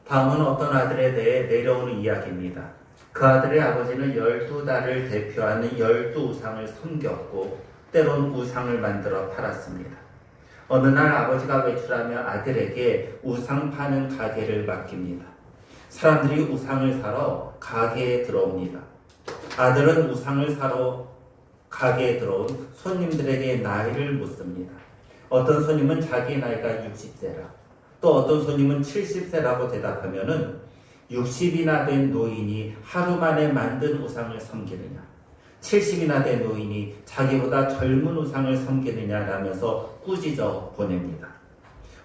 다음은 어떤 아들에 대해 내려오는 이야기입니다. 그 아들의 아버지는 12달을 대표하는 12우상을 섬겼고 때론 우상을 만들어 팔았습니다. 어느 날 아버지가 외출하며 아들에게 우상 파는 가게를 맡깁니다. 사람들이 우상을 사러 가게에 들어옵니다. 아들은 우상을 사러 가게에 들어온 손님들에게 나이를 묻습니다. 어떤 손님은 자기 나이가 60세라, 또 어떤 손님은 70세라고 대답하면은 60이나 된 노인이 하루 만에 만든 우상을 섬기느냐, 70이나 된 노인이 자기보다 젊은 우상을 섬기느냐라면서 꾸짖어 보냅니다.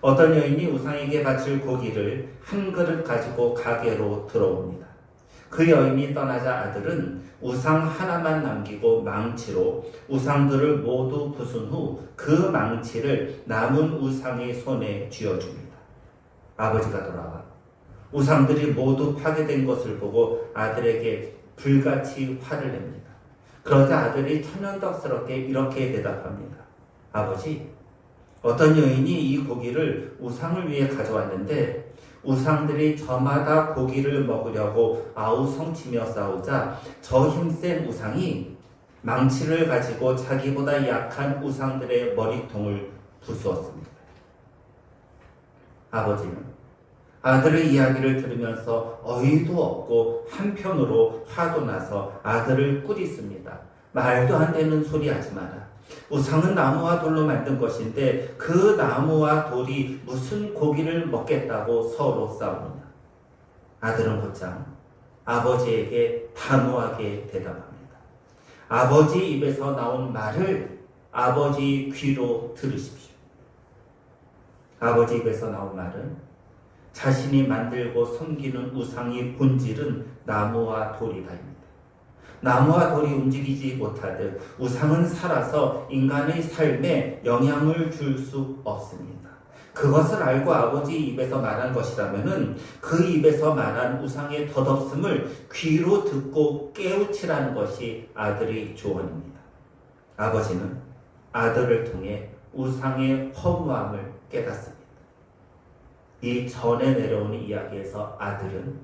어떤 여인이 우상에게 바칠 고기를 한 그릇 가지고 가게로 들어옵니다. 그 여인이 떠나자 아들은 우상 하나만 남기고 망치로 우상들을 모두 부순 후 그 망치를 남은 우상의 손에 쥐어줍니다. 아버지가 돌아와 우상들이 모두 파괴된 것을 보고 아들에게 불같이 화를 냅니다. 그러자 아들이 천연덕스럽게 이렇게 대답합니다. 아버지, 어떤 여인이 이 고기를 우상을 위해 가져왔는데 우상들이 저마다 고기를 먹으려고 아우성치며 싸우자 저 힘센 우상이 망치를 가지고 자기보다 약한 우상들의 머리통을 부수었습니다. 아버지는 아들의 이야기를 들으면서 어이도 없고 한편으로 화도 나서 아들을 꾸짖습니다. 말도 안 되는 소리 하지 마라. 우상은 나무와 돌로 만든 것인데 그 나무와 돌이 무슨 고기를 먹겠다고 서로 싸우느냐. 아들은 곧장 아버지에게 단호하게 대답합니다. 아버지 입에서 나온 말을 아버지 귀로 들으십시오. 아버지 입에서 나온 말은 자신이 만들고 섬기는 우상의 본질은 나무와 돌이다입니다. 나무와 돌이 움직이지 못하듯 우상은 살아서 인간의 삶에 영향을 줄 수 없습니다. 그것을 알고 아버지 입에서 말한 것이라면은 그 입에서 말한 우상의 덧없음을 귀로 듣고 깨우치라는 것이 아들의 조언입니다. 아버지는 아들을 통해 우상의 허무함을 깨닫습니다. 이 전에 내려오는 이야기에서 아들은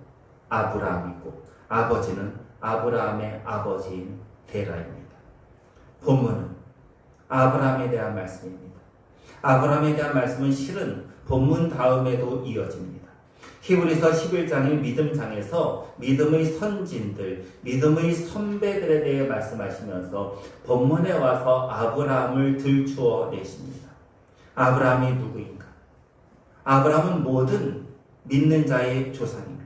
아브라함이고 아버지는 아브라함의 아버지인 데라입니다. 본문은 아브라함에 대한 말씀입니다. 아브라함에 대한 말씀은 실은 본문 다음에도 이어집니다. 히브리서 11장인 믿음장에서 믿음의 선진들, 믿음의 선배들에 대해 말씀하시면서 본문에 와서 아브라함을 들추어 내십니다. 아브라함이 누구인가? 아브라함은 모든 믿는 자의 조상입니다.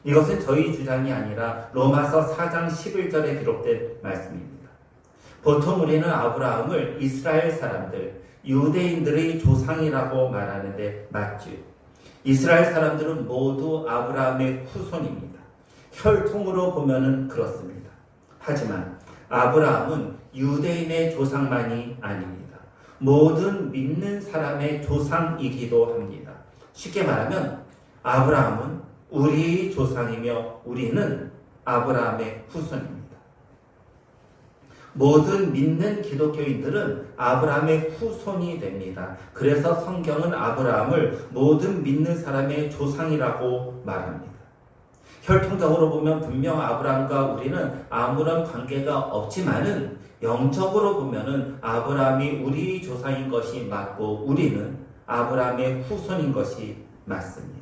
이것은 저희 주장이 아니라 로마서 4장 11절에 기록된 말씀입니다. 보통 우리는 아브라함을 이스라엘 사람들, 유대인들의 조상이라고 말하는데 맞죠. 이스라엘 사람들은 모두 아브라함의 후손입니다. 혈통으로 보면은 그렇습니다. 하지만 아브라함은 유대인의 조상만이 아닙니다. 모든 믿는 사람의 조상이기도 합니다. 쉽게 말하면 아브라함은 우리의 조상이며 우리는 아브라함의 후손입니다. 모든 믿는 기독교인들은 아브라함의 후손이 됩니다. 그래서 성경은 아브라함을 모든 믿는 사람의 조상이라고 말합니다. 혈통적으로 보면 분명 아브라함과 우리는 아무런 관계가 없지만은 영적으로 보면은 아브라함이 우리 조상인 것이 맞고 우리는 아브라함의 후손인 것이 맞습니다.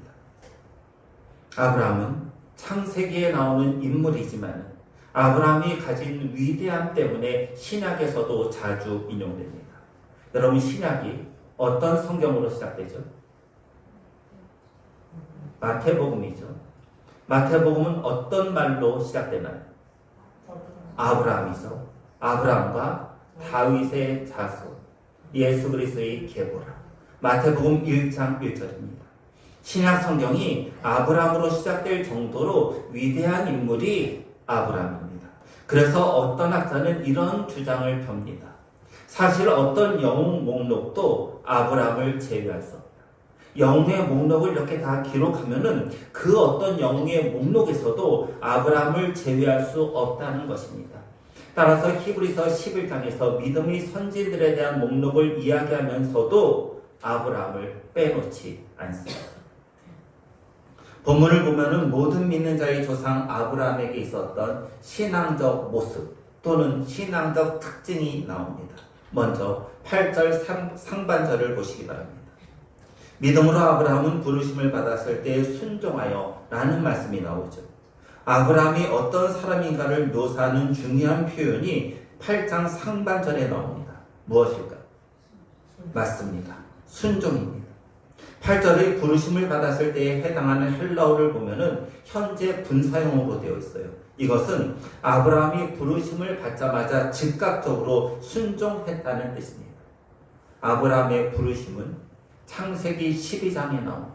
아브라함은 창세기에 나오는 인물이지만 아브라함이 가진 위대함 때문에 신약에서도 자주 인용됩니다. 여러분, 신약이 어떤 성경으로 시작되죠? 마태복음이죠. 마태복음은 어떤 말로 시작되나요? 아브라함이죠. 아브라함과 다윗의 자손, 예수 그리스도의 계보라. 마태복음 1장 1절입니다. 신약 성경이 아브라함으로 시작될 정도로 위대한 인물이 아브라함입니다. 그래서 어떤 학자는 이런 주장을 펴니다. 사실 어떤 영웅 목록도 아브라함을 제외할 수 없다. 영웅의 목록을 이렇게 다 기록하면은 그 어떤 영웅의 목록에서도 아브라함을 제외할 수 없다는 것입니다. 따라서 히브리서 11장에서 믿음의 선진들에 대한 목록을 이야기하면서도 아브라함을 빼놓지 않습니다. 본문을 보면은 모든 믿는 자의 조상 아브라함에게 있었던 신앙적 모습 또는 신앙적 특징이 나옵니다. 먼저 8절 상반절을 보시기 바랍니다. 믿음으로 아브라함은 부르심을 받았을 때 순종하여 라는 말씀이 나오죠. 아브라함이 어떤 사람인가를 묘사하는 중요한 표현이 8장 상반절에 나옵니다. 무엇일까요? 맞습니다. 순종입니다. 8절의 부르심을 받았을 때에 해당하는 헬라어를 보면은 현재 분사형으로 되어 있어요. 이것은 아브라함이 부르심을 받자마자 즉각적으로 순종했다는 뜻입니다. 아브라함의 부르심은 창세기 12장에 나옵니다.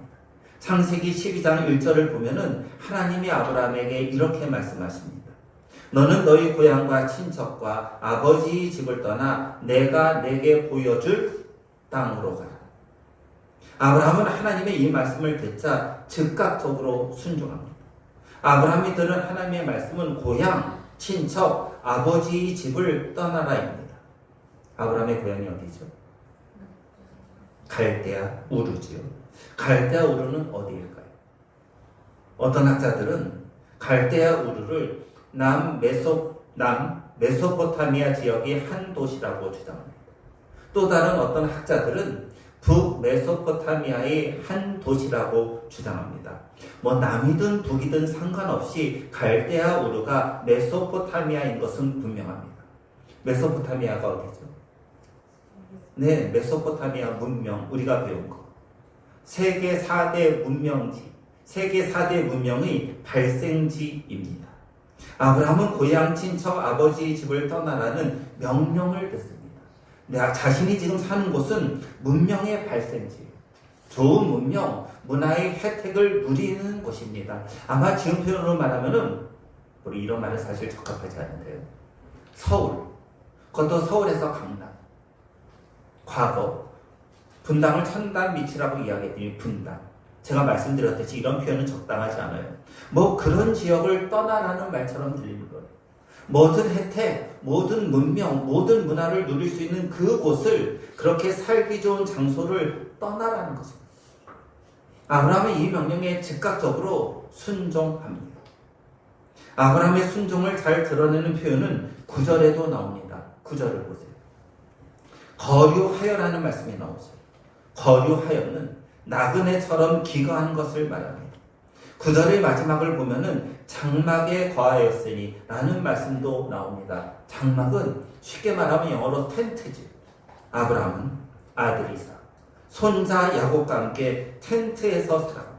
창세기 12장 1절을 보면은 하나님이 아브라함에게 이렇게 말씀하십니다. 너는 너희 고향과 친척과 아버지의 집을 떠나 내가 내게 보여줄 땅으로 가라. 아브라함은 하나님의 이 말씀을 듣자 즉각적으로 순종합니다. 아브라함이 들은 하나님의 말씀은 고향, 친척, 아버지의 집을 떠나라입니다. 아브라함의 고향이 어디죠? 갈대아 우르지요. 갈대아 우르는 어디일까요? 어떤 학자들은 갈대아 우르를 메소포타미아 지역의 한 도시라고 주장합니다. 또 다른 어떤 학자들은 북메소포타미아의 한 도시라고 주장합니다. 남이든 북이든 상관없이 갈대아 우르가 메소포타미아인 것은 분명합니다. 메소포타미아가 어디죠? 네, 메소포타미아 문명, 우리가 배운 거. 세계 4대 문명지, 세계 4대 문명의 발생지입니다. 아브라함은 고향, 친척, 아버지의 집을 떠나라는 명령을 듣습니다. 자신이 지금 사는 곳은 문명의 발생지예요. 좋은 문명, 문화의 혜택을 누리는 곳입니다. 아마 지금 표현으로 말하면은 우리 이런 말은 사실 적합하지 않은데요. 서울, 그것도 서울에서 강남. 과거 분당을 천당 밑이라고 이야기했더니 분당. 제가 말씀드렸듯이 이런 표현은 적당하지 않아요. 그런 지역을 떠나라는 말처럼 들리는 거예요. 모든 혜택, 모든 문명, 모든 문화를 누릴 수 있는 그곳을, 그렇게 살기 좋은 장소를 떠나라는 것입니다. 아브라함은 이 명령에 즉각적으로 순종합니다. 아브라함의 순종을 잘 드러내는 표현은 9절에도 나옵니다. 9절을 보세요. 거류하여라는 말씀이 나오죠. 거류하여는 나그네처럼 기거한 것을 말합니다. 9절의 마지막을 보면은 장막에 거하였으니 라는 말씀도 나옵니다. 장막은 쉽게 말하면 영어로 텐트지. 아브라함은 아들 이삭, 손자 야곱과 함께 텐트에서 살아갑니다.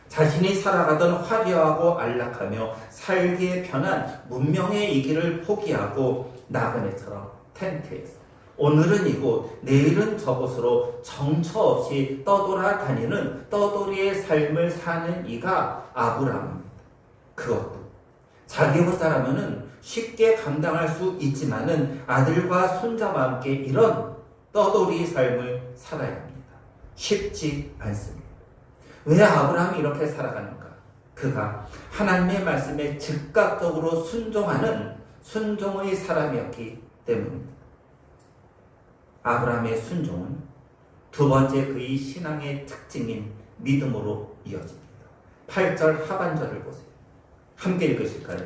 자신이 살아가던 화려하고 안락하며 살기에 편한 문명의 이 길을 포기하고 나그네처럼 텐트에서, 오늘은 이곳, 내일은 저곳으로 정처 없이 떠돌아다니는 떠돌이의 삶을 사는 이가 아브라함입니다. 그것도 자기 보살하면은 쉽게 감당할 수 있지만은 아들과 손자와 함께 이런 떠돌이 삶을 살아야 합니다. 쉽지 않습니다. 왜 아브라함이 이렇게 살아가는가? 그가 하나님의 말씀에 즉각적으로 순종하는 순종의 사람이었기 때문입니다. 아브라함의 순종은 두 번째 그의 신앙의 특징인 믿음으로 이어집니다. 8절 하반절을 보세요. 함께 읽으실까요?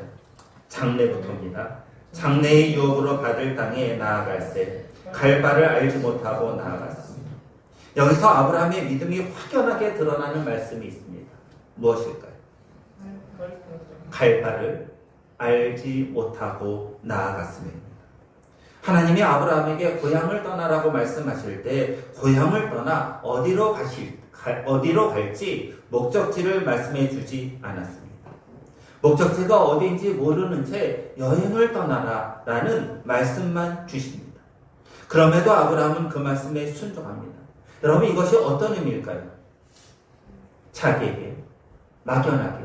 장래부터입니다. 장래의 유업으로 받을 땅에 나아갈새 갈 바를 알지 못하고 나아갔습니다. 여기서 아브라함의 믿음이 확연하게 드러나는 말씀이 있습니다. 무엇일까요? 갈 바를 알지 못하고 나아갔습니다. 하나님이 아브라함에게 고향을 떠나라고 말씀하실 때 고향을 떠나 어디로 갈지 목적지를 말씀해 주지 않았습니다. 목적지가 어디인지 모르는 채 여행을 떠나라 라는 말씀만 주십니다. 그럼에도 아브라함은 그 말씀에 순종합니다. 여러분, 이것이 어떤 의미일까요? 자기에게 막연하게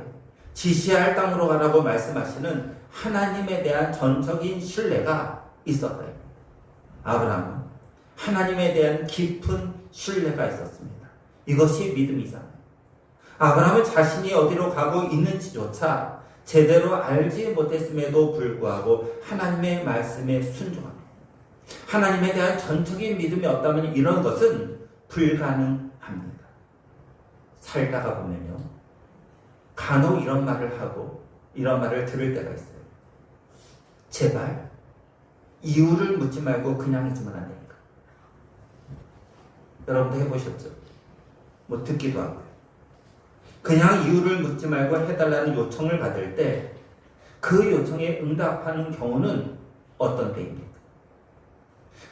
지시할 땅으로 가라고 말씀하시는 하나님에 대한 전적인 신뢰가 있었다. 아브라함은 하나님에 대한 깊은 신뢰가 있었습니다. 이것이 믿음이잖아요. 아브라함은 자신이 어디로 가고 있는지조차 제대로 알지 못했음에도 불구하고 하나님의 말씀에 순종합니다. 하나님에 대한 전적인 믿음이 없다면 이런 것은 불가능합니다. 살다가 보면요, 간혹 이런 말을 하고 이런 말을 들을 때가 있어요. 제발 이유를 묻지 말고 그냥 해주면 안 됩니까? 여러분도 해보셨죠? 뭐 듣기도 하고요. 그냥 이유를 묻지 말고 해달라는 요청을 받을 때 그 요청에 응답하는 경우는 어떤 때입니까?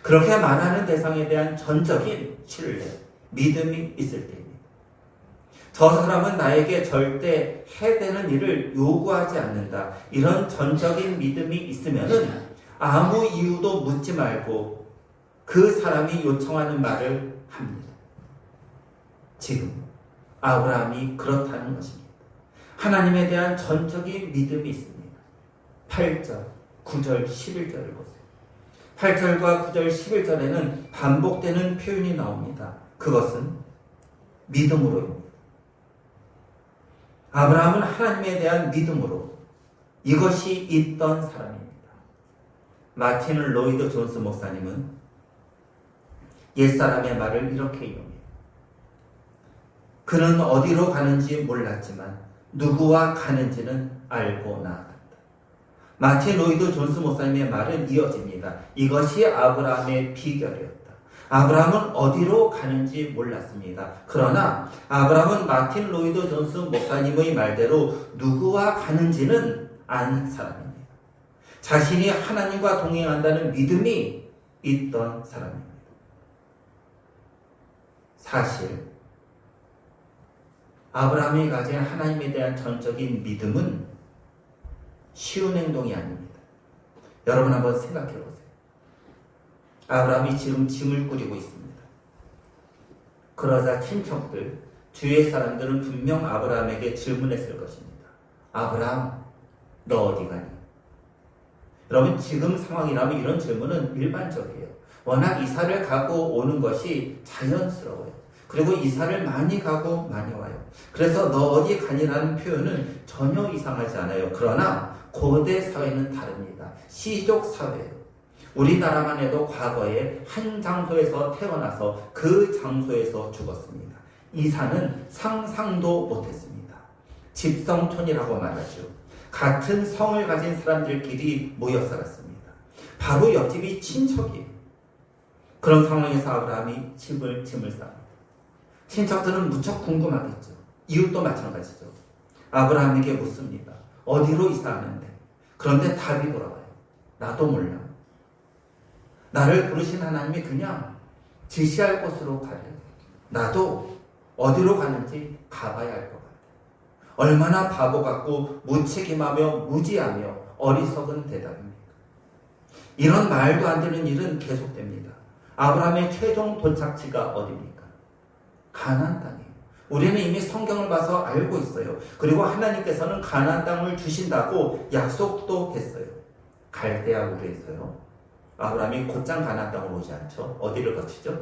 그렇게 말하는 대상에 대한 전적인 신뢰, 믿음이 있을 때입니다. 저 사람은 나에게 절대 해되는 일을 요구하지 않는다. 이런 전적인 믿음이 있으면은 아무 이유도 묻지 말고 그 사람이 요청하는 말을 합니다. 지금 아브라함이 그렇다는 것입니다. 하나님에 대한 전적인 믿음이 있습니다. 8절, 9절, 11절을 보세요. 8절과 9절, 11절에는 반복되는 표현이 나옵니다. 그것은 믿음으로입니다. 아브라함은 하나님에 대한 믿음으로 이것이 있던 사람입니다. 마틴 로이드 존스 목사님은 옛사람의 말을 이렇게 이용해요. 그는 어디로 가는지 몰랐지만 누구와 가는지는 알고 나아갔다. 마틴 로이드 존스 목사님의 말은 이어집니다. 이것이 아브라함의 비결이었다. 아브라함은 어디로 가는지 몰랐습니다. 그러나 아브라함은 마틴 로이드 존스 목사님의 말대로 누구와 가는지는 아는 사람입니다. 자신이 하나님과 동행한다는 믿음이 있던 사람입니다. 사실 아브라함이 가진 하나님에 대한 전적인 믿음은 쉬운 행동이 아닙니다. 여러분 한번 생각해 보세요. 아브라함이 지금 짐을 꾸리고 있습니다. 그러자 친척들, 주위의 사람들은 분명 아브라함에게 질문했을 것입니다. 아브라함, 너 어디 가니? 여러분 지금 상황이라면 이런 질문은 일반적이에요. 워낙 이사를 가고 오는 것이 자연스러워요. 그리고 이사를 많이 가고 많이 와요. 그래서 너 어디 가니라는 표현은 전혀 이상하지 않아요. 그러나 고대 사회는 다릅니다. 시족 사회예요. 우리나라만 해도 과거에 한 장소에서 태어나서 그 장소에서 죽었습니다. 이사는 상상도 못했습니다. 집성촌이라고 말하죠. 같은 성을 가진 사람들끼리 모여 살았습니다. 바로 옆집이 친척이에요. 그런 상황에서 아브라함이 짐을 쌉니다. 친척들은 무척 궁금하겠죠. 이웃도 마찬가지죠. 아브라함에게 묻습니다. 어디로 이사하는데? 그런데 답이 돌아와요. 나도 몰라. 나를 부르신 하나님이 그냥 지시할 곳으로 가래. 나도 어디로 가는지 가봐야 할 것 같아. 얼마나 바보 같고 무책임하며 무지하며 어리석은 대답입니까? 이런 말도 안 되는 일은 계속됩니다. 아브라함의 최종 도착지가 어디입니까? 가나안 땅이에요. 우리는 이미 성경을 봐서 알고 있어요. 그리고 하나님께서는 가나안 땅을 주신다고 약속도 했어요. 갈대아 우르에서요. 아브라함이 곧장 가나안 땅으로 오지 않죠. 어디를 거치죠?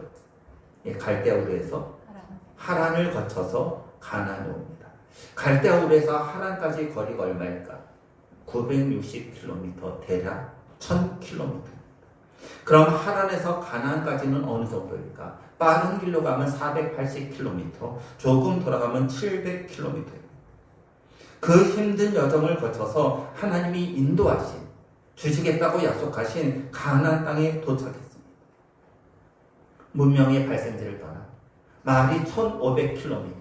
갈대아 우르에서 하란을 거쳐서 가나안에 옵니다. 갈대아 우르에서 하란까지 거리가 얼마일까? 960km, 대략 1000km. 그럼 하란에서 가나안까지는 어느 정도일까? 빠른 길로 가면 480km, 조금 돌아가면 700km입니다. 그 힘든 여정을 거쳐서 하나님이 인도하신, 주시겠다고 약속하신 가나안 땅에 도착했습니다. 문명의 발생지를 떠나 말이 1500km,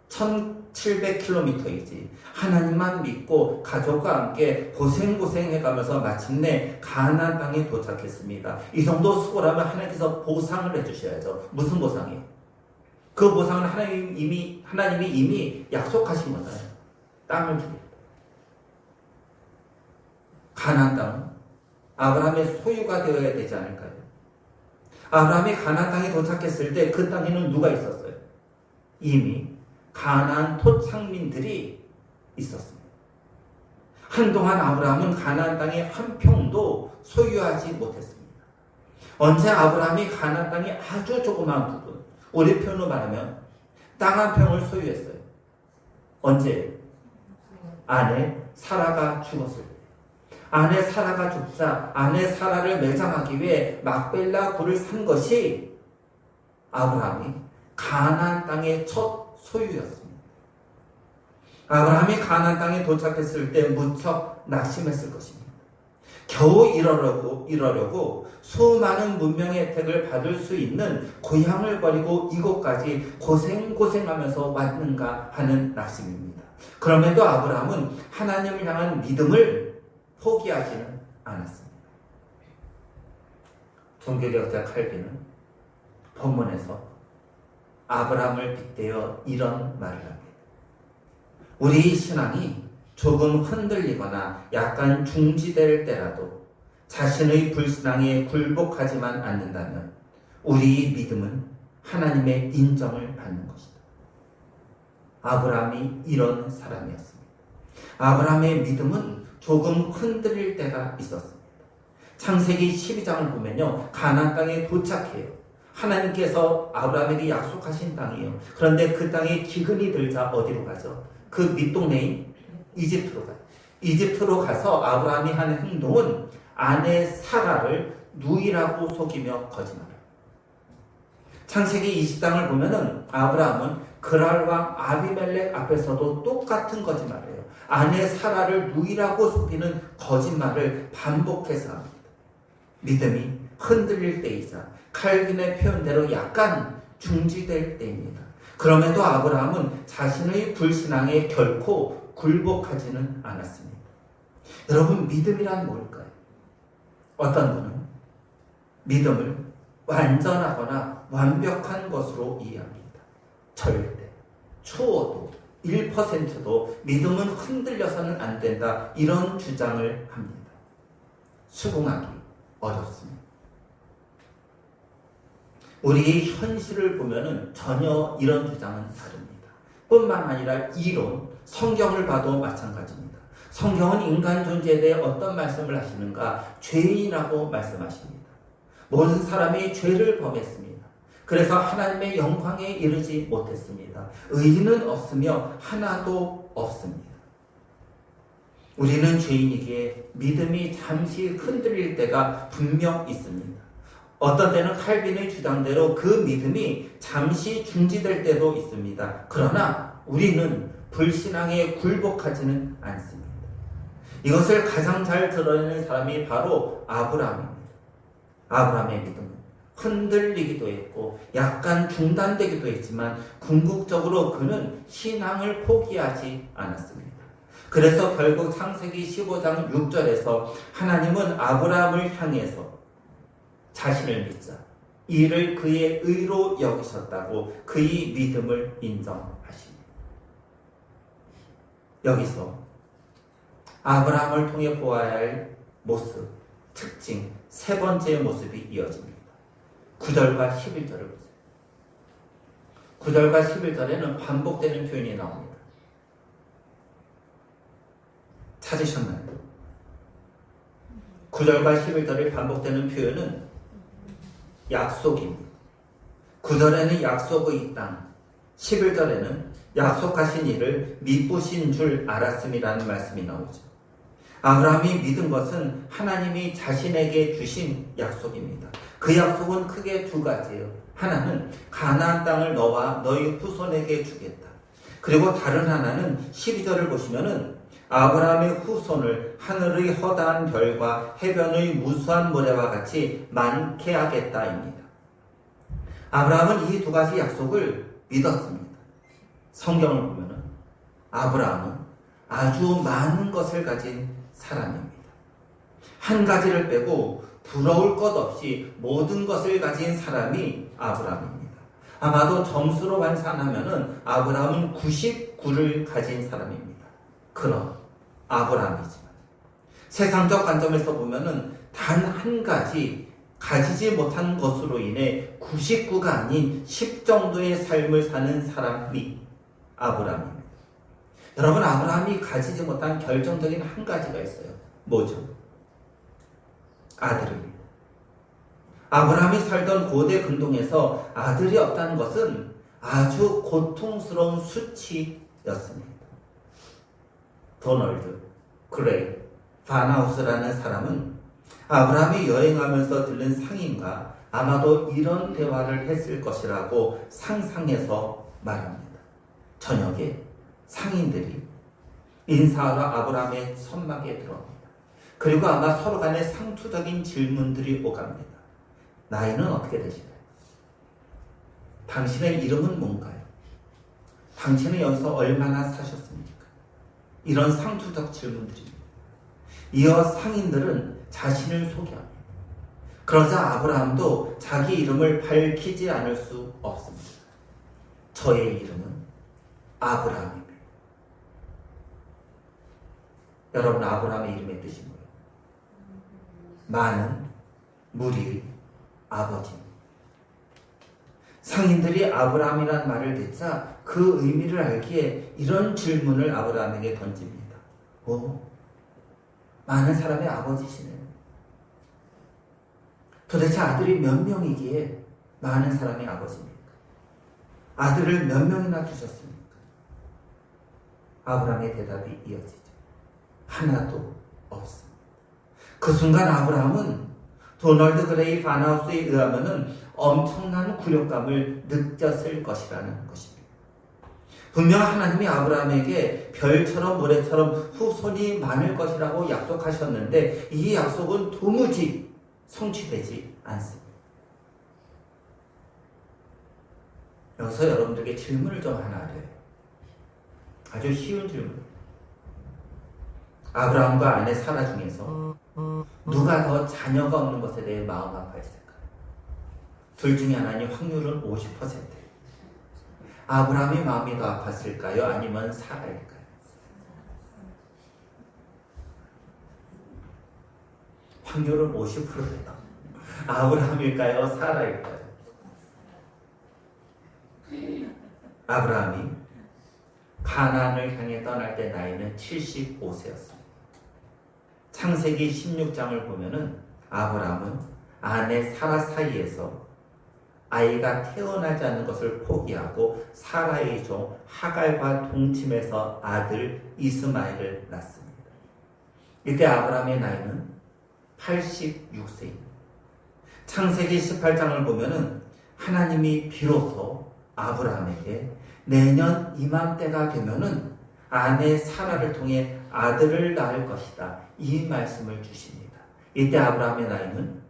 1700km이지 하나님만 믿고 가족과 함께 고생해가면서 마침내 가나안 땅에 도착했습니다. 이 정도 수고라면 하나님께서 보상을 해주셔야죠. 무슨 보상이에요? 그 보상은 하나님이 이미 약속하신 거잖아요. 땅을 주겠다. 가나안 땅은 아브라함의 소유가 되어야 되지 않을까요? 아브라함이 가나안 땅에 도착했을 때 그 땅에는 누가 있었어요? 이미 가나안 토착민들이 있었습니다. 한동안 아브라함은 가나안 땅에 한 평도 소유하지 못했습니다. 언제 아브라함이 가나안 땅의 아주 조그마한 부분, 우리 표현으로 말하면 땅 한 평을 소유했어요. 언제? 아내 사라가 죽었을 때. 아내 사라가 죽자 아내 사라를 매장하기 위해 막벨라 굴을 산 것이 아브라함이 가나안 땅의 첫 소유였습니다. 아브라함이 가나안 땅에 도착했을 때 무척 낙심했을 것입니다. 겨우 이러려고 수많은 문명의 혜택을 받을 수 있는 고향을 버리고 이곳까지 고생하면서 왔는가 하는 낙심입니다. 그럼에도 아브라함은 하나님을 향한 믿음을 포기하지는 않았습니다. 종교개혁자 칼빈은 본문에서 아브라함을 빗대어 이런 말을 합니다. 우리 신앙이 조금 흔들리거나 약간 중지될 때라도 자신의 불신앙에 굴복하지만 않는다면 우리의 믿음은 하나님의 인정을 받는 것이다. 아브라함이 이런 사람이었습니다. 아브라함의 믿음은 조금 흔들릴 때가 있었습니다. 창세기 12장을 보면요, 가나안 땅에 도착해요. 하나님께서 아브라함에게 약속하신 땅이에요. 그런데 그 땅에 기근이 들자 어디로 가죠? 그 밑동네인 이집트로 가요. 이집트로 가서 아브라함이 하는 행동은 아내 사라를 누이라고 속이며 거짓말해요. 창세기 20장을 보면은 아브라함은 그랄 왕 아비멜렉 앞에서도 똑같은 거짓말이에요. 아내 사라를 누이라고 속이는 거짓말을 반복해서 합니다. 믿음이 흔들릴 때이자 칼빈의 표현대로 약간 중지될 때입니다. 그럼에도 아브라함은 자신의 불신앙에 결코 굴복하지는 않았습니다. 여러분, 믿음이란 뭘까요? 어떤 분은 믿음을 완전하거나 완벽한 것으로 이해합니다. 절대, 추워도 1%도 믿음은 흔들려서는 안 된다, 이런 주장을 합니다. 수긍하기 어렵습니다. 우리의 현실을 보면은 전혀 이런 주장은 다릅니다. 뿐만 아니라 이론, 성경을 봐도 마찬가지입니다. 성경은 인간 존재에 대해 어떤 말씀을 하시는가? 죄인이라고 말씀하십니다. 모든 사람이 죄를 범했습니다. 그래서 하나님의 영광에 이르지 못했습니다. 의인은 없으며 하나도 없습니다. 우리는 죄인이기에 믿음이 잠시 흔들릴 때가 분명 있습니다. 어떤 때는 칼빈의 주장대로 그 믿음이 잠시 중지될 때도 있습니다. 그러나 우리는 불신앙에 굴복하지는 않습니다. 이것을 가장 잘 드러내는 사람이 바로 아브라함입니다. 아브라함의 믿음은 흔들리기도 했고 약간 중단되기도 했지만 궁극적으로 그는 신앙을 포기하지 않았습니다. 그래서 결국 창세기 15장 6절에서 하나님은 아브라함을 향해서 자신을 믿자, 이를 그의 의로 여기셨다고 그의 믿음을 인정하십니다. 여기서 아브라함을 통해 보아야 할 모습, 특징, 세 번째 모습이 이어집니다. 9절과 11절을 보세요. 9절과 11절에는 반복되는 표현이 나옵니다. 찾으셨나요? 9절과 11절에 반복되는 표현은 약속입니다. 9절에는 약속의 땅, 11절에는 약속하신 일을 미쁘신 줄 알았음이라는 말씀이 나오죠. 아브라함이 믿은 것은 하나님이 자신에게 주신 약속입니다. 그 약속은 크게 두 가지예요. 하나는 가나안 땅을 너와 너희 후손에게 주겠다. 그리고 다른 하나는 12절을 보시면은 아브라함의 후손을 하늘의 허다한 별과 해변의 무수한 모래와 같이 많게 하겠다입니다. 아브라함은 이 두 가지 약속을 믿었습니다. 성경을 보면은 아브라함은 아주 많은 것을 가진 사람입니다. 한 가지를 빼고 부러울 것 없이 모든 것을 가진 사람이 아브라함입니다. 아마도 점수로 환산하면은 아브라함은 99를 가진 사람입니다. 그런 아브라함이지만 세상적 관점에서 보면은 단 한 가지 가지지 못한 것으로 인해 99가 아닌 10 정도의 삶을 사는 사람이 아브라함입니다. 여러분, 아브라함이 가지지 못한 결정적인 한 가지가 있어요. 뭐죠? 아들입니다. 아브라함이 살던 고대 근동에서 아들이 없다는 것은 아주 고통스러운 수치였습니다. 도널드 그레이 바나우스라는 사람은 아브라함이 여행하면서 들은 상인과 아마도 이런 대화를 했을 것이라고 상상해서 말합니다. 저녁에 상인들이 인사하러 아브라함의 선막에 들어옵니다. 그리고 아마 서로 간에 상투적인 질문들이 오갑니다. 나이는 어떻게 되시나요? 당신의 이름은 뭔가요? 당신은 여기서 얼마나 사셨습니까? 이런 상투적 질문들입니다. 이어 상인들은 자신을 소개합니다. 그러자 아브라함도 자기 이름을 밝히지 않을 수 없습니다. 저의 이름은 아브라함입니다. 여러분, 아브라함의 이름의 뜻이 뭐예요? 많은 무리의 아버지입니다. 상인들이 아브라함이란 말을 듣자 그 의미를 알기에 이런 질문을 아브라함에게 던집니다. 많은 사람의 아버지시네요. 도대체 아들이 몇 명이기에 많은 사람의 아버지입니까? 아들을 몇 명이나 두셨습니까? 아브라함의 대답이 이어지죠. 하나도 없습니다. 그 순간 아브라함은 도널드 그레이 바나우스에 의하면 엄청난 굴욕감을 느꼈을 것이라는 것입니다. 분명 하나님이 아브라함에게 별처럼 모래처럼 후손이 많을 것이라고 약속하셨는데 이 약속은 도무지 성취되지 않습니다. 여기서 여러분들에게 질문을 좀 하나 드려요. 아주 쉬운 질문. 아브라함과 아내 사라 중에서 누가 더 자녀가 없는 것에 대해 마음 아파했을까요? 둘 중에 하나니 확률은 50%예요. 아브라함의 마음이 더 아팠을까요? 아니면 사라일까요? 확률은 50%예요. 아브라함일까요? 사라일까요? 아브라함이 가나안을 향해 떠날 때 나이는 75세였습니다. 창세기 16장을 보면은 아브라함은 아내 사라 사이에서 아이가 태어나지 않는 것을 포기하고 사라의 종 하갈과 동침해서 아들 이스마엘을 낳습니다. 이때 아브라함의 나이는 86세입니다. 창세기 18장을 보면은 하나님이 비로소 아브라함에게 내년 이맘때가 되면은 아내 사라를 통해 아들을 낳을 것이다. 이 말씀을 주십니다. 이때 아브라함의 나이는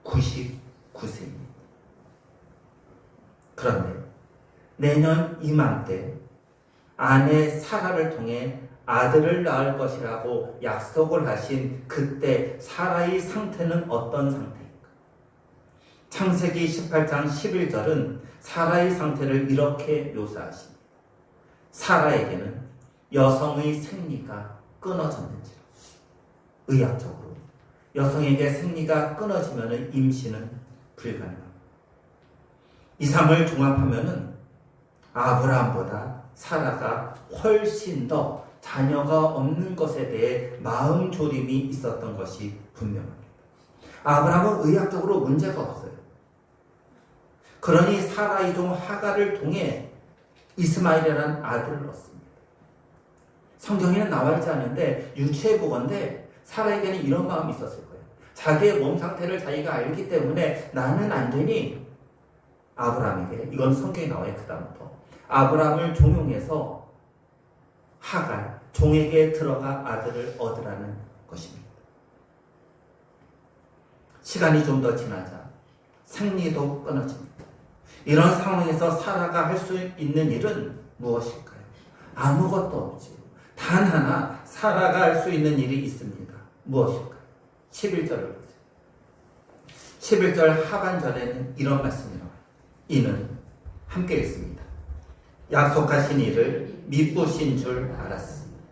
99세입니다. 그런데 내년 이맘때 아내 사라를 통해 아들을 낳을 것이라고 약속을 하신 그때 사라의 상태는 어떤 상태인가? 창세기 18장 11절은 사라의 상태를 이렇게 묘사하십니다. 사라에게는 여성의 생리가 끊어졌는지라. 의학적으로 여성에게 생리가 끊어지면 임신은 불가능합니다. 이 삶을 종합하면은 아브라함보다 사라가 훨씬 더 자녀가 없는 것에 대해 마음 졸임이 있었던 것이 분명합니다. 아브라함은 의학적으로 문제가 없어요. 그러니 사라의 종 하갈을 통해 이스마엘이라는 아들을 얻습니다. 성경에는 나와 있지 않은데 유추해 보건대 사라에게는 이런 마음이 있었을 거예요. 자기의 몸 상태를 자기가 알기 때문에 나는 안 되니 아브라함에게, 이건 성경에 나와요. 그다음부터 아브라함을 종용해서 하갈 종에게 들어가 아들을 얻으라는 것입니다. 시간이 좀 더 지나자 생리도 끊어집니다. 이런 상황에서 사라가 할 수 있는 일은 무엇일까요? 아무것도 없지. 단 하나 사라가 할 수 있는 일이 있습니다. 무엇일까요? 11절을 보세요. 11절 하반절에는 이런 말씀이 나와요. 이는 함께 있습니다. 약속하신 일을 미쁘신 줄 알았습니다.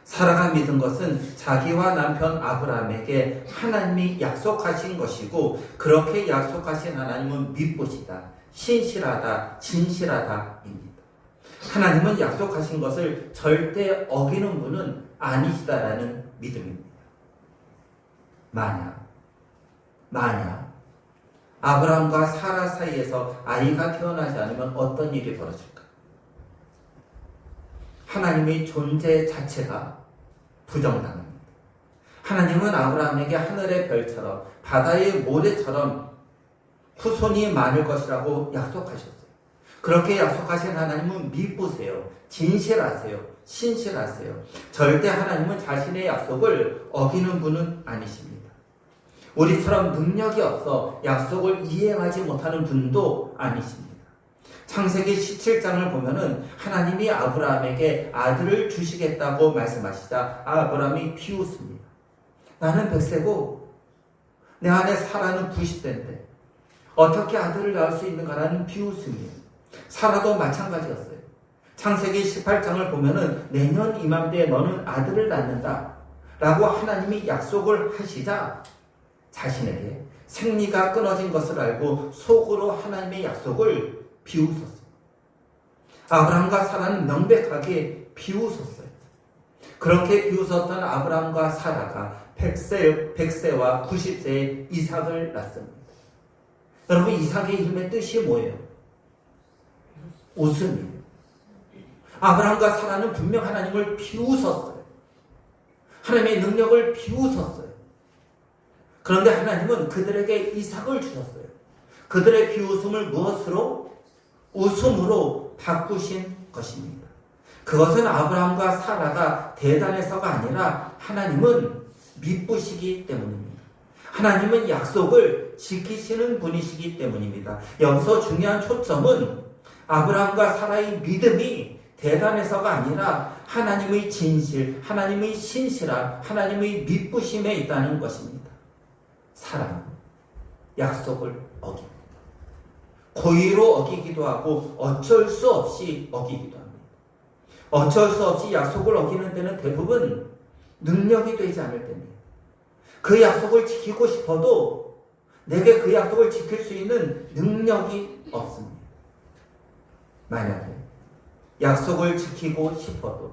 사라가 믿은 것은 자기와 남편 아브라함에게 하나님이 약속하신 것이고 그렇게 약속하신 하나님은 미쁘시다, 신실하다, 진실하다입니다. 하나님은 약속하신 것을 절대 어기는 분은 아니시다라는 믿음입니다. 만약 아브라함과 사라 사이에서 아이가 태어나지 않으면 어떤 일이 벌어질까? 하나님의 존재 자체가 부정당합니다. 하나님은 아브라함에게 하늘의 별처럼 바다의 모래처럼 후손이 많을 것이라고 약속하셨어요. 그렇게 약속하신 하나님은 미쁘세요. 진실하세요. 신실하세요. 절대 하나님은 자신의 약속을 어기는 분은 아니십니다. 우리처럼 능력이 없어 약속을 이행하지 못하는 분도 아니십니다. 창세기 17장을 보면은 하나님이 아브라함에게 아들을 주시겠다고 말씀하시자 아브라함이 비웃습니다. 나는 100세고 내 안에 사라는 90세인데 어떻게 아들을 낳을 수 있는가라는 비웃음이에요. 사라도 마찬가지였어요. 창세기 18장을 보면은 내년 이맘때에 너는 아들을 낳는다 라고 하나님이 약속을 하시자 자신에게 생리가 끊어진 것을 알고 속으로 하나님의 약속을 비웃었어요. 아브라함과 사라는 명백하게 비웃었어요. 그렇게 비웃었던 아브라함과 사라가 100세와 90세에 이삭을 낳습니다. 여러분, 이삭의 이름의 뜻이 뭐예요? 웃음이에요. 아브라함과 사라는 분명 하나님을 비웃었어요. 하나님의 능력을 비웃었어요. 그런데 하나님은 그들에게 이삭을 주셨어요. 그들의 비웃음을 무엇으로? 웃음으로 바꾸신 것입니다. 그것은 아브라함과 사라가 대단해서가 아니라 하나님은 미쁘시기 때문입니다. 하나님은 약속을 지키시는 분이시기 때문입니다. 여기서 중요한 초점은 아브라함과 사라의 믿음이 대단해서가 아니라 하나님의 진실, 하나님의 신실함, 하나님의 미쁘심에 있다는 것입니다. 사랑은 약속을 어깁니다. 고의로 어기기도 하고 어쩔 수 없이 어기기도 합니다. 어쩔 수 없이 약속을 어기는 데는 대부분 능력이 되지 않을 때입니다. 그 약속을 지키고 싶어도 내게 그 약속을 지킬 수 있는 능력이 없습니다. 만약에 약속을 지키고 싶어도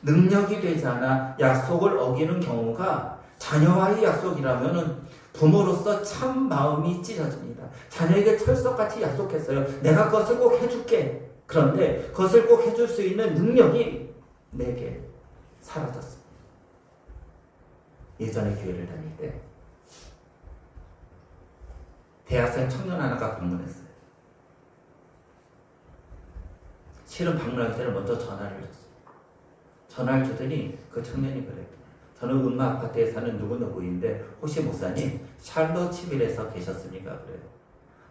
능력이 되지 않아 약속을 어기는 경우가 자녀와의 약속이라면 부모로서 참 마음이 찢어집니다. 자녀에게 철석같이 약속했어요. 내가 그것을 꼭 해줄게. 그런데 그것을 꼭 해줄 수 있는 능력이 내게 사라졌습니다. 예전에 교회를 다닐 때 대학생 청년 하나가 방문했어요. 실은 방문하기 전에 먼저 전화를 줬어요. 전화를 주더니 그 청년이 그래요. 저는 음마 아파트에 사는 누구누구인데 혹시 목사님 샬롯츠빌에서 계셨습니까? 그래요.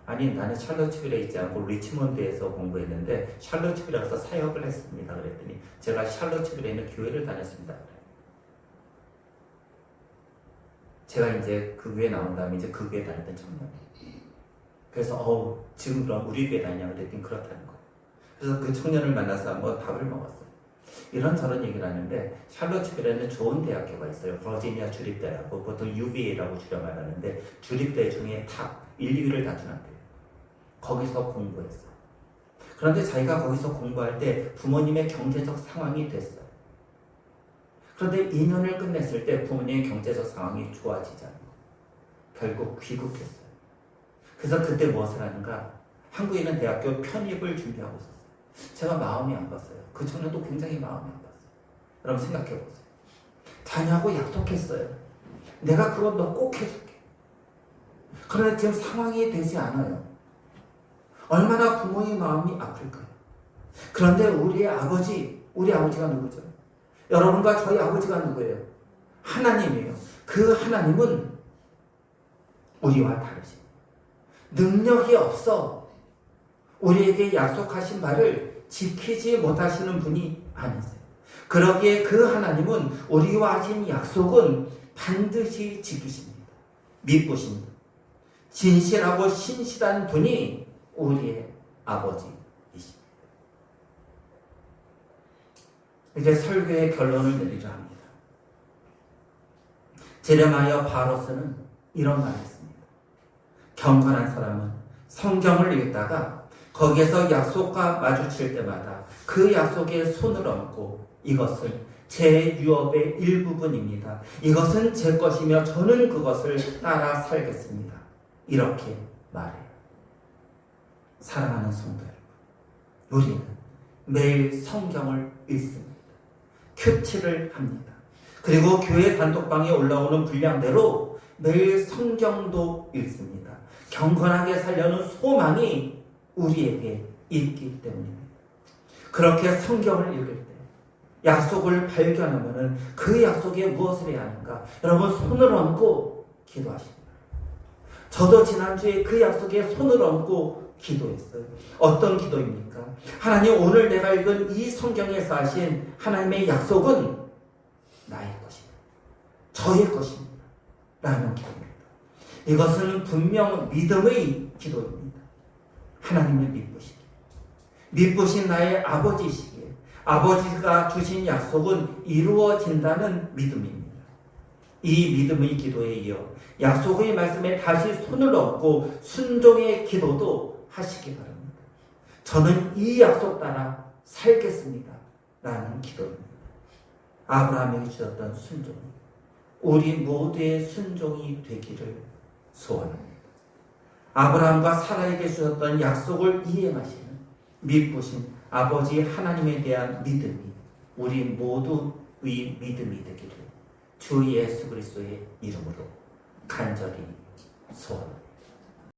아니, 나는 샬롯츠빌에 있지 않고 리치몬드에서 공부했는데 샬롯츠빌에서 사역을 했습니다. 그랬더니 제가 샬롯츠빌에 있는 교회를 다녔습니다. 그래요. 제가 이제 그 교회 나온 다음에 이제 그 교회 다녔던 청년이에요. 그래서 지금 그럼 우리 교회 다니냐 그랬더니 그렇다는 거예요. 그래서 그 청년을 만나서 한번 밥을 먹었어요. 이런저런 얘기를 하는데 샬롯츠빌에는 좋은 대학교가 있어요. 버지니아 주립대라고 보통 UVA라고 줄여 말하는데 주립대 중에 탑 1, 2위를 다투는 학교예요. 거기서 공부했어요. 그런데 자기가 거기서 공부할 때 부모님의 경제적 상황이 됐어요. 그런데 2년을 끝냈을 때 부모님의 경제적 상황이 좋아지지 않고 결국 귀국했어요. 그래서 그때 무엇을 하는가? 한국에 있는 대학교 편입을 준비하고 있었어요. 제가 마음이 안 갔어요. 그 청년도 굉장히 마음이 안 갔어요. 여러분 생각해 보세요. 자녀하고 약속했어요. 내가 그거 너 꼭 해줄게. 그런데 지금 상황이 되지 않아요. 얼마나 부모의 마음이 아플까요? 그런데 우리 아버지가 누구죠? 여러분과 저희 아버지가 누구예요? 하나님이에요. 그 하나님은 우리와 다르십니다. 능력이 없어 우리에게 약속하신 말을 지키지 못하시는 분이 아니세요. 그러기에 그 하나님은 우리와 하신 약속은 반드시 지키십니다. 미쁘십니다. 진실하고 신실한 분이 우리의 아버지이십니다. 이제 설교의 결론을 내리려 합니다. 제레마야 바로스는 이런 말을 했습니다. 경건한 사람은 성경을 읽다가 거기에서 약속과 마주칠 때마다 그 약속에 손을 얹고 이것은 제 유업의 일부분입니다. 이것은 제 것이며 저는 그것을 따라 살겠습니다. 이렇게 말해요. 사랑하는 성도 여러분, 우리는 매일 성경을 읽습니다. 큐티를 합니다. 그리고 교회 단톡방에 올라오는 분량대로 매일 성경도 읽습니다. 경건하게 살려는 소망이 우리에게 있기 때문입니다. 그렇게 성경을 읽을 때 약속을 발견하면 그 약속에 무엇을 해야 하는가? 여러분, 손을 얹고 기도하십니다. 저도 지난주에 그 약속에 손을 얹고 기도했어요. 어떤 기도입니까? 하나님, 오늘 내가 읽은 이 성경에서 하신 하나님의 약속은 나의 것입니다. 저의 것입니다. 라는 기도입니다. 이것은 분명 믿음의 기도입니다. 하나님을 믿으신 나의 아버지시기에 아버지가 주신 약속은 이루어진다는 믿음입니다. 이 믿음의 기도에 이어 약속의 말씀에 다시 손을 얹고 순종의 기도도 하시기 바랍니다. 저는 이 약속 따라 살겠습니다. 라는 기도입니다. 아브라함에게 주셨던 순종, 우리 모두의 순종이 되기를 소원합니다. 아브라함과 사라에게 주셨던 약속을 이행하시는 믿으신 아버지 하나님에 대한 믿음이 우리 모두의 믿음이 되기를 주 예수 그리스도의 이름으로 간절히 소원합니다.